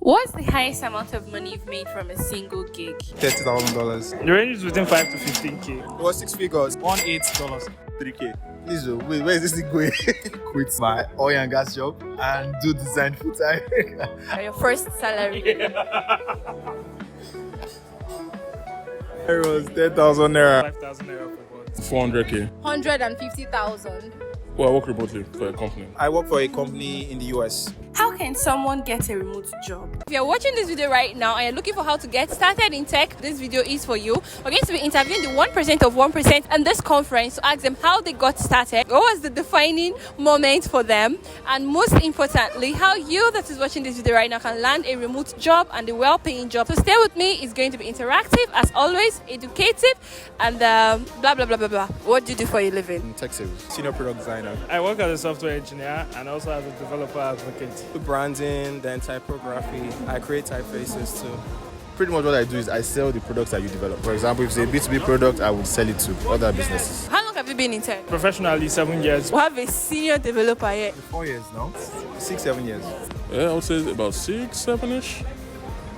What's the highest amount of money you've made from a single gig? $30,000. The range is between 5 to 15K. It was 6 figures. $18. 3K. Please, wait, where is this thing going? Quit my oil and gas job and do design full time. Your first salary? It was 10,000 naira. 5,000 naira per month. 400K. 150,000. Well, I work remotely for a company. I work for a company in the US. How can someone get a remote job? If you're watching this video right now and you're looking for how to get started in tech, this video is for you. We're going to be interviewing the 1% of 1% in this conference to ask them how they got started, what was the defining moment for them, and most importantly, how you that is watching this video right now can land a remote job and a well-paying job. So stay with me. It's going to be interactive, as always, educative, and blah, blah, blah, blah, blah. What do you do for a living? Tech sales. Senior product designer. I work as a software engineer and also as a developer advocate. Branding, then typography. I create typefaces too. Pretty much what I do is I sell the products that you develop. For example, if it's a B2B product, I would sell it to other businesses. How long have you been in tech? Professionally, 7 years. We have a senior developer here. 4 years now. 6, 7 years. Yeah, I would say about 6, 7-ish.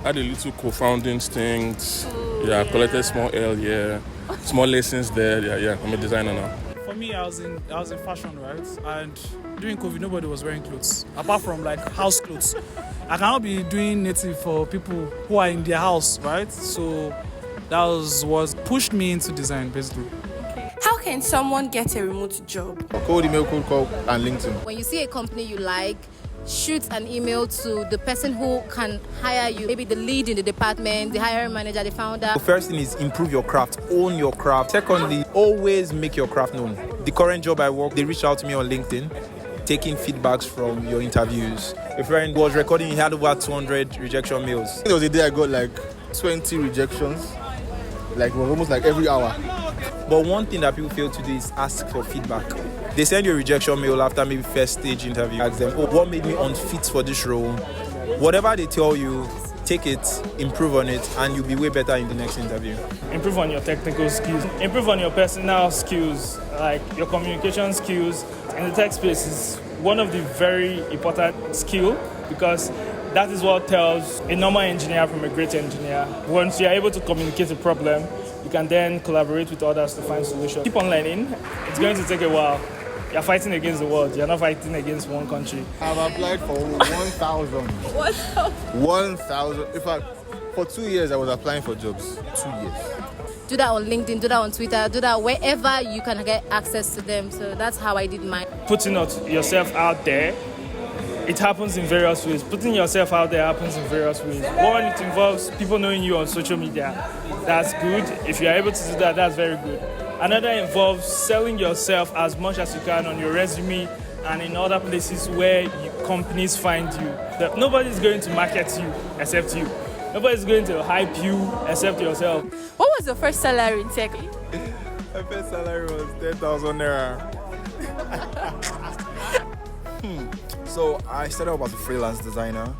I had a little co-founding stint. Yeah, I collected small L, yeah. Small lessons there, yeah. I'm a designer now. For me, I was in fashion, right? And during COVID, nobody was wearing clothes, apart from like house clothes. I cannot be doing native for people who are in their house, right? So that was what pushed me into design, basically. How can someone get a remote job? Cold email, cold call, and LinkedIn. When you see a company you like, shoot an email to the person who can hire you, maybe the lead in the department, the hiring manager, the founder. The first thing is improve your craft, own your craft. Secondly, always make your craft known. The current job I work, they reached out to me on LinkedIn, taking feedbacks from your interviews. A friend was recording, he had over 200 rejection mails. There was a day I got like 20 rejections, like almost like every hour. But one thing that people fail to do is ask for feedback. They send you a rejection mail after maybe first stage interview. Ask them, what made me unfit for this role? Whatever they tell you, take it, improve on it, and you'll be way better in the next interview. Improve on your technical skills. Improve on your personal skills, like your communication skills. In the tech space is one of the very important skills because that is what tells a normal engineer from a great engineer. Once you're able to communicate a problem, you can then collaborate with others to find solutions. Keep on learning. It's going to take a while. You're fighting against the world. You're not fighting against one country. I've applied for 1,000. 1,000. In fact, for 2 years I was applying for jobs. 2 years. Do that on LinkedIn, do that on Twitter, do that wherever you can get access to them. So that's how I did mine. Putting yourself out there, it happens in various ways. Putting yourself out there happens in various ways. One, it involves people knowing you on social media. That's good. If you're able to do that, that's very good. Another involves selling yourself as much as you can on your resume and in other places where companies find you. Nobody's going to market you except you. Nobody's going to hype you except yourself. What was your first salary in tech? My first salary was 10,000 naira. So I started off as a freelance designer,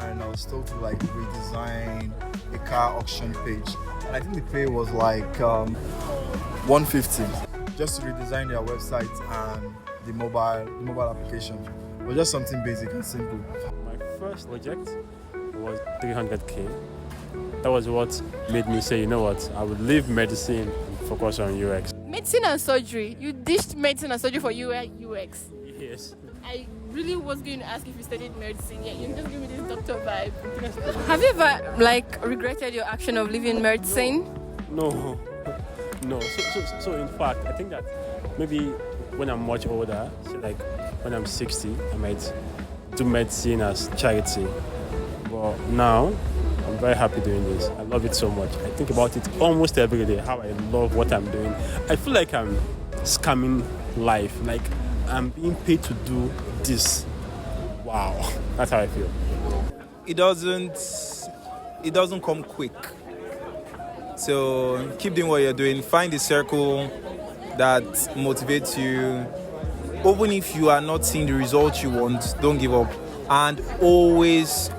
and I was told to like redesign a car auction page. And I think the pay was like 150 just to redesign their website and the mobile application. It was just something basic and simple. My first project was 300K. That was what made me say, you know what, I would leave medicine and focus on UX. Medicine and surgery. You ditched medicine and surgery for UX. Yes. I really was going to ask if you studied medicine, yet you just give me this doctor vibe. Have you ever regretted your action of leaving medicine? No. So in fact, I think that maybe when I'm much older, so like when I'm 60, I might do medicine as charity. But now, I'm very happy doing this. I love it so much. I think about it almost every day, how I love what I'm doing. I feel like I'm scamming life. Like I'm being paid to do this. Wow, that's how I feel. It doesn't come quick. So keep doing what you're doing. Find a circle that motivates you. Even if you are not seeing the results you want, don't give up. And always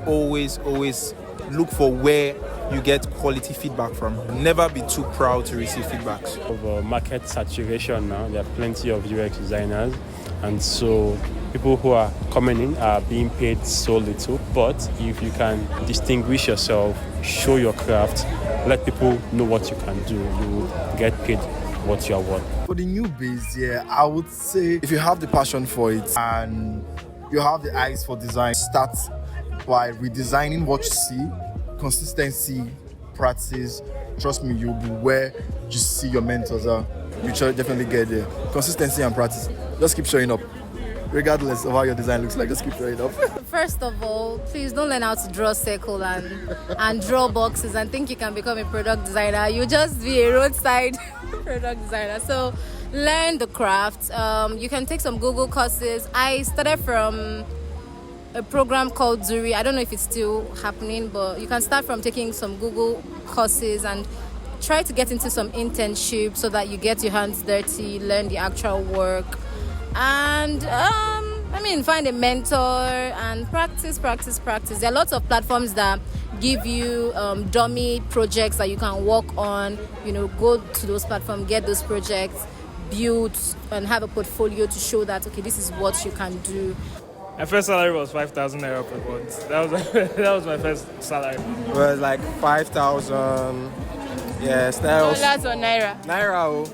look for where you get quality feedback from. Never be too proud to receive feedbacks. Of market saturation now, there are plenty of UX designers, and so people who are coming in are being paid so little. But if you can distinguish yourself, show your craft, let people know what you can do, you will get paid what you are worth. For the newbies, yeah, I would say if you have the passion for it and you have the eyes for design, start by redesigning what you see, consistency, practice. Trust me, you'll be where you see your mentors are. You should definitely get there. Consistency and practice. Just keep showing up. Regardless of how your design looks like, just keep showing up. First of all, please don't learn how to draw circle and draw boxes and think you can become a product designer. You just be a roadside product designer. So learn the craft. You can take some Google courses. I started from a program called Zuri. I don't know if it's still happening, but you can start from taking some Google courses and try to get into some internship so that you get your hands dirty, learn the actual work. And find a mentor and practice. There are lots of platforms that give you dummy projects that you can work on. Go to those platforms, get those projects, build and have a portfolio to show that, okay, this is what you can do. My first salary was 5,000 naira per month. That was my first salary. It was like 5,000. Yeah, styles. Dollars or naira? Naira.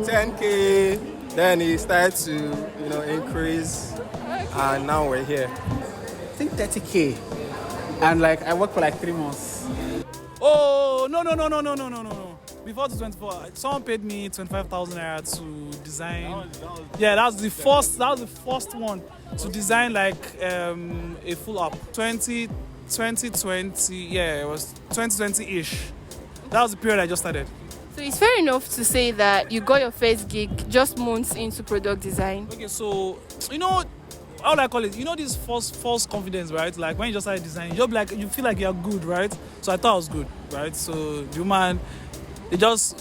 10K. Then it started to, increase. Okay. And now we're here. I think 30K. And I worked for 3 months. Oh, no. Before 24, someone paid me 25,000 naira to design. That was the first one to design a full app. 2020, yeah, it was 2020-ish. That was the period I just started. So it's fair enough to say that you got your first gig just months into product design. Okay, so how do I call it? This false confidence, right? Like when you just started designing, you feel like you're good, right? So I thought I was good, right? So the man, it was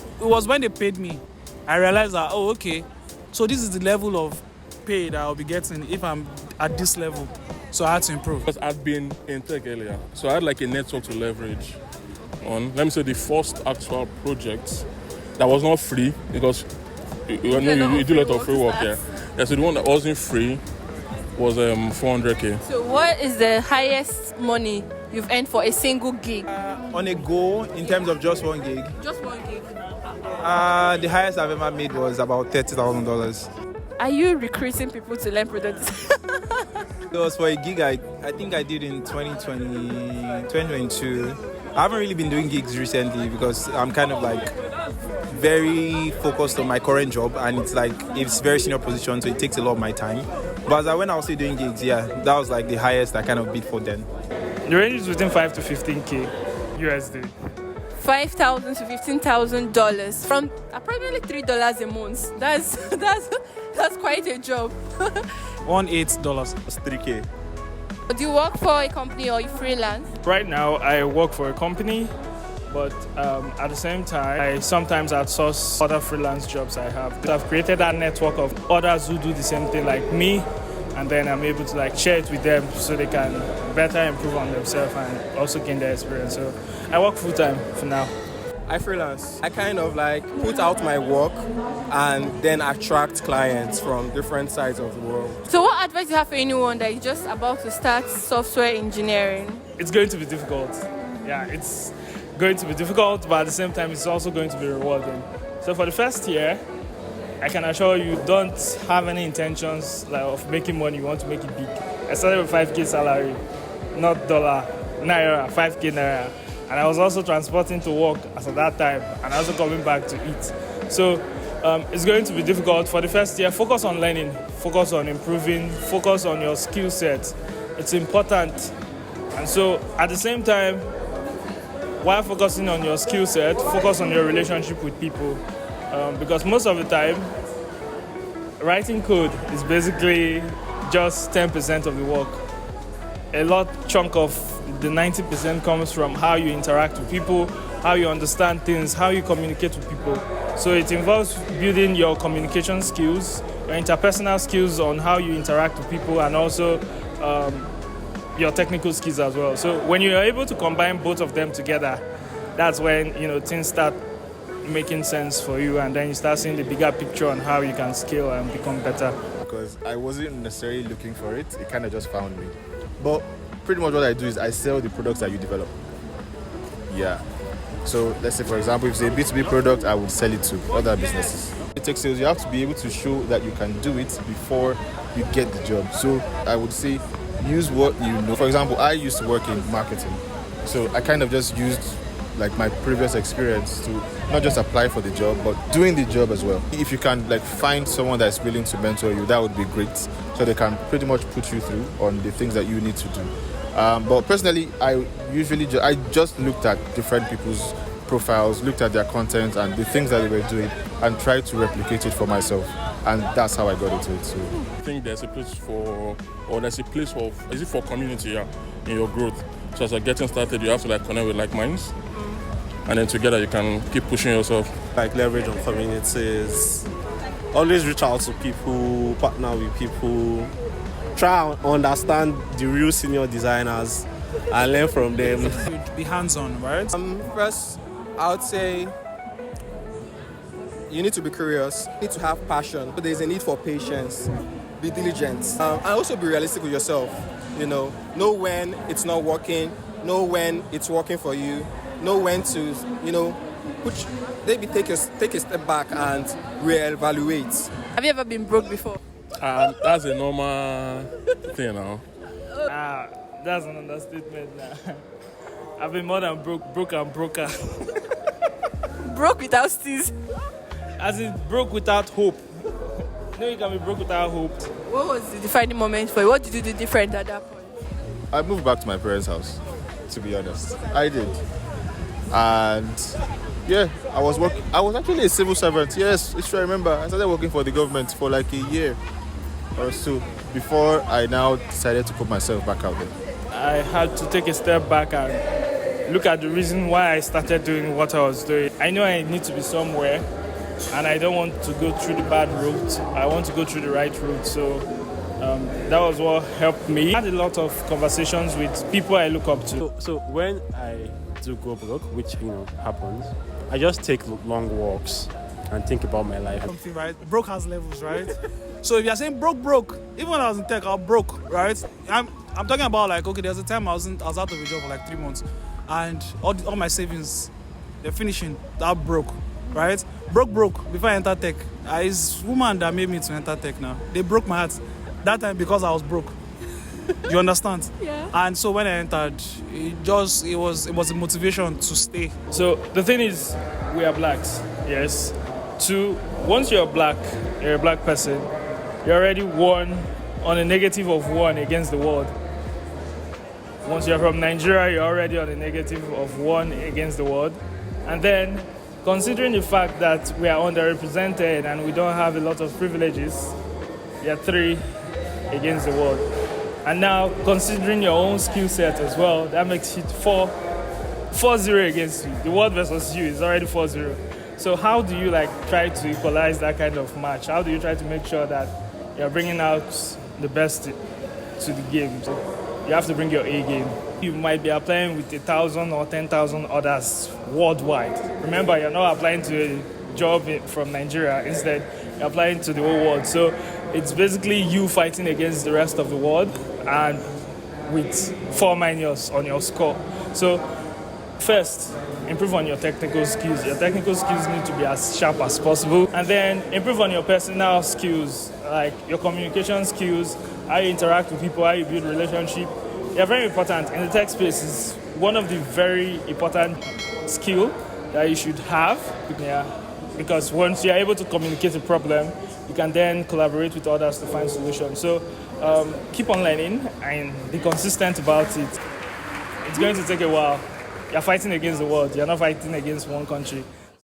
when they paid me, I realized that, oh, okay, so this is the level of pay that I'll be getting if I'm at this level. So I had to improve. Because I'd been in tech earlier, so I had a network to leverage on. Let me say the first actual project that was not free, because you do a lot of free work here. Yeah, so the one that wasn't free was 400K. So what is the highest money you've earned for a single gig? On a go, in terms of just one gig. Just one gig. The highest I've ever made was about $30,000. Are you recruiting people to learn products? It was for a gig I think I did in 2022. I haven't really been doing gigs recently because I'm kind of very focused on my current job, and it's very senior position, so it takes a lot of my time. But when I was still doing gigs, yeah, that was the highest I kind of bid for then. The range is between 5 to 15K USD. $5,000 to $15,000 from approximately $3 a month. That's quite a job. $18. That's 3K. Do you work for a company or you freelance? Right now, I work for a company, but at the same time, I sometimes outsource other freelance jobs I have. I've created that network of others who do the same thing like me, and then I'm able to share it with them so they can better improve on themselves and also gain their experience. So I work full-time for now. I freelance. I kind of put out my work and then attract clients from different sides of the world. So what advice do you have for anyone that is just about to start software engineering? It's going to be difficult. Yeah, it's going to be difficult, but at the same time, it's also going to be rewarding. So for the first year, I can assure you don't have any intentions of making money. You want to make it big. I started with 5K salary, not dollar, naira, 5K naira. And I was also transporting to work as at that time and also coming back to eat. So it's going to be difficult. For the first year, focus on learning, focus on improving, focus on your skill set. It's important. And so at the same time, while focusing on your skill set, focus on your relationship with people. Because most of the time, writing code is basically just 10% of the work. A lot chunk of the 90% comes from how you interact with people, how you understand things, how you communicate with people. So it involves building your communication skills, your interpersonal skills on how you interact with people, and also your technical skills as well. So when you're able to combine both of them together, that's when things start making sense for you, and then you start seeing the bigger picture on how you can scale and become better. because I wasn't necessarily looking for it. It kind of just found me. But pretty much what I do is I sell the products that you develop. Yeah. So let's say, for example, if it's a B2B product, I would sell it to other businesses. It takes sales. You have to be able to show that you can do it before you get the job. So I would say use what you know. For example, I used to work in marketing. So I kind of just used like my previous experience to not just apply for the job, but doing the job as well. If you can like find someone that's willing to mentor you, that would be great. So they can pretty much put you through on the things that you need to do. But personally, I just looked at different people's profiles, looked at their content and the things that they were doing and tried to replicate it for myself. And that's how I got into it. So I think there's a place for is it for community, in your growth. So as you're getting started, you have to like connect with like minds. And then together you can keep pushing yourself. Like leverage on communities, always reach out to people, partner with people, try and understand the real senior designers and learn from them. Be hands-on, right? First, I would say you need to be curious, you need to have passion. There's a need for patience, be diligent, and also be realistic with yourself. Know when it's not working, know when it's working for you, know when to, maybe take a step back and reevaluate. Have you ever been broke before? That's a normal thing now. That's an understatement now. I've been more than broke and broker. Broke without steez. As in broke without hope. You can be broke without hope. What was the defining moment for you? What did you do different at that point? I moved back to my parents' house, to be honest. I did. And yeah, I was actually a civil servant. Yes, it's true. I remember I started working for the government for like a year or so before I now decided to put myself back out there. I had to take a step back and look at the reason why I started doing what I was doing. I know I need to be somewhere and I don't want to go through the bad route. I want to go through the right route. So that was what helped me. I had a lot of conversations with people I look up to. So when I do go broke, which happens, I just take long walks and think about my life. Something, right? Broke has levels, right? So if you're saying broke, even when I was in tech, I was broke, right? I'm talking about like, okay, there's a time I was out of a job for like 3 months, and all my savings, they're finishing. That broke, right? Broke before I entered tech. It's woman that made me to enter tech now. They broke my heart that time because I was broke. You understand? Yeah. And so when I entered, it was a motivation to stay. So the thing is, we are blacks, yes. Once you're black, you're a black person, you're already on a negative of 1 against the world. Once you're from Nigeria, you're already on a negative of 1 against the world. And then, considering the fact that we are underrepresented and we don't have a lot of privileges, you're 3 against the world. And now, considering your own skill set as well, that makes it 4-0 against you. The world versus you is already 4-0. So how do you try to equalize that kind of match? How do you try to make sure that you're bringing out the best to the game? So you have to bring your A game. You might be applying with 1,000 or 10,000 others worldwide. Remember, you're not applying to a job from Nigeria. Instead, you're applying to the whole world. So it's basically you fighting against the rest of the world and with 4- on your score. So first, improve on your technical skills. Your technical skills need to be as sharp as possible. And then improve on your personal skills, like your communication skills, how you interact with people, how you build relationship. They're very important. In the tech space, is one of the very important skill that you should have. Yeah. Because once you're able to communicate a problem, you can then collaborate with others to find solutions. So keep on learning and be consistent about it. It's going to take a while. You're fighting against the world. You're not fighting against one country.